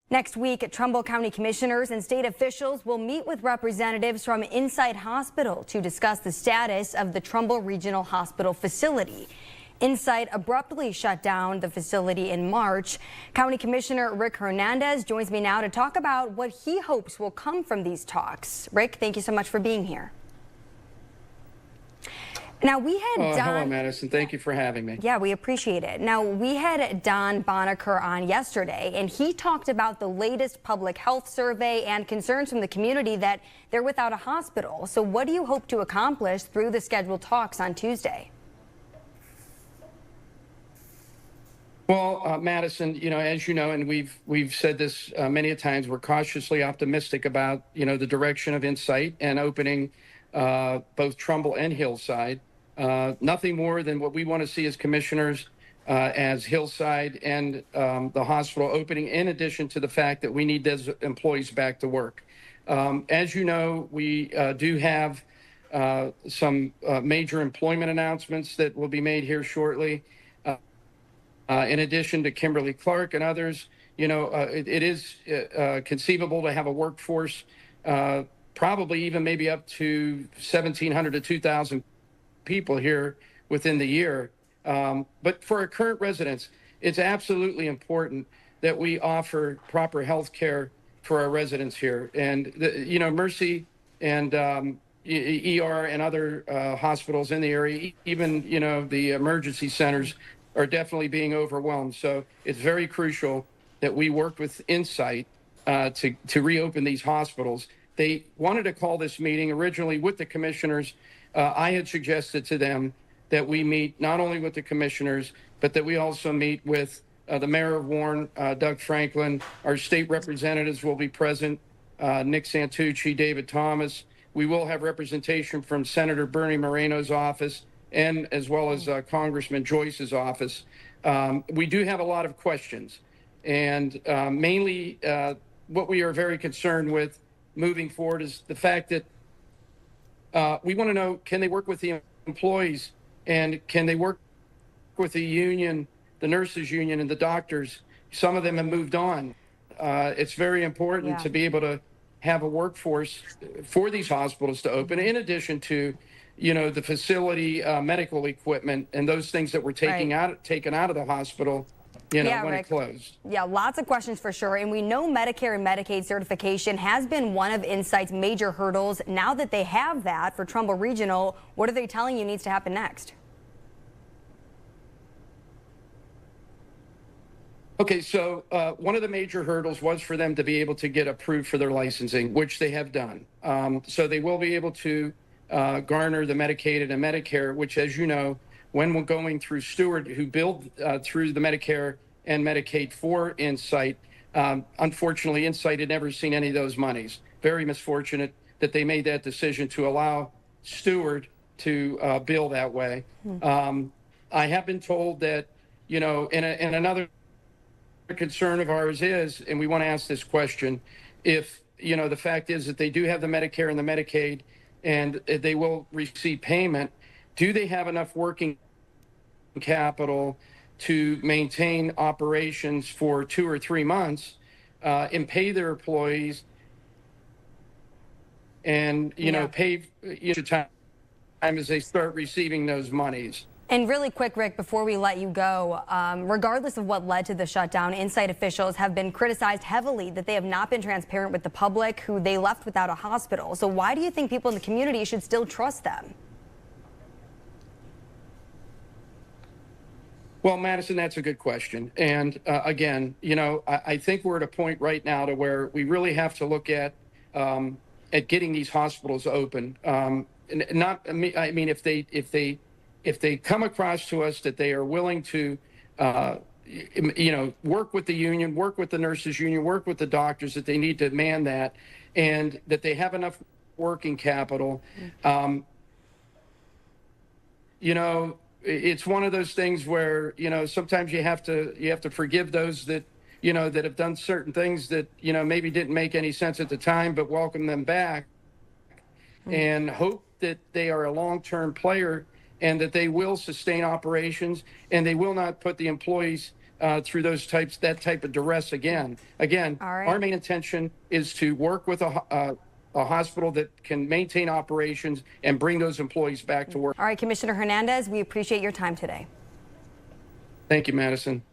Next week, Trumbull County commissioners and state officials will meet with representatives from Insight Hospital to discuss the status of the Trumbull Regional Hospital facility. Insight abruptly shut down the facility in March. County Commissioner Rick Hernandez joins me now to talk about what he hopes will come from these talks. Rick, thank you so much for being here. Now, we had hello, Madison. Thank you for having me. Yeah, we appreciate it. Now, we had Don Bonaker on yesterday, and he talked about the latest public health survey and concerns from the community that they're without a hospital. So what do you hope to accomplish through the scheduled talks on Tuesday? Well, Madison, as you know, and we've said this many a times, we're cautiously optimistic about, the direction of Insight and opening both Trumbull and Hillside. Nothing more than what we want to see as commissioners, as Hillside and the hospital opening, in addition to the fact that we need those employees back to work. As you know, we do have some major employment announcements that will be made here shortly. In addition to Kimberly Clark and others, it is conceivable to have a workforce, probably even maybe up to 1,700 to 2,000 people here within the year. But for our current residents, it's absolutely important that we offer proper health care for our residents here. And, Mercy and ER and other hospitals in the area, even, the emergency centers, are definitely being overwhelmed. So it's very crucial that we work with Insight to reopen these hospitals. They wanted to call this meeting originally with the commissioners. I had suggested to them that we meet not only with the commissioners, but that we also meet with the mayor of Warren, Doug Franklin. Our state representatives will be present, Nick Santucci, David Thomas. We will have representation from Senator Bernie Moreno's office, and as well as Congressman Joyce's office. We do have a lot of questions, and mainly what we are very concerned with moving forward is the fact that we want to know, can they work with the employees, and can they work with the union, the nurses union and the doctors? Some of them have moved on. It's very important to be able to have a workforce for these hospitals to open, in addition to the facility, medical equipment, and those things that were taken out of the hospital, when it closed. Yeah, lots of questions for sure. And we know Medicare and Medicaid certification has been one of Insight's major hurdles. Now that they have that for Trumbull Regional, what are they telling you needs to happen next? Okay, so one of the major hurdles was for them to be able to get approved for their licensing, which they have done. So they will be able to garner the Medicaid and Medicare, which, as you know, when we're going through Stewart, who billed through the Medicare and Medicaid for Insight, unfortunately, Insight had never seen any of those monies. Very misfortunate that they made that decision to allow Stewart to bill that way. I have been told that, and another concern of ours is, and we want to ask this question, if, the fact is that they do have the Medicare and the Medicaid, and they will receive payment, do they have enough working capital to maintain operations for 2 or 3 months and pay their employees and, pay time as they start receiving those monies? And really quick, Rick, before we let you go, regardless of what led to the shutdown, Insight officials have been criticized heavily that they have not been transparent with the public, who they left without a hospital. So why do you think people in the community should still trust them? Well, Madison, that's a good question. And again, I think we're at a point right now to where we really have to look at getting these hospitals open. If they come across to us that they are willing to, work with the union, work with the nurses union, work with the doctors, that they need to man that, and that they have enough working capital. It's one of those things where, sometimes you have to forgive those that, that have done certain things that, maybe didn't make any sense at the time, but welcome them back and hope that they are a long-term player and that they will sustain operations and they will not put the employees through that type of duress again. Again, All right. our main intention is to work with a hospital that can maintain operations and bring those employees back to work. All right, Commissioner Hernandez, we appreciate your time today. Thank you, Madison.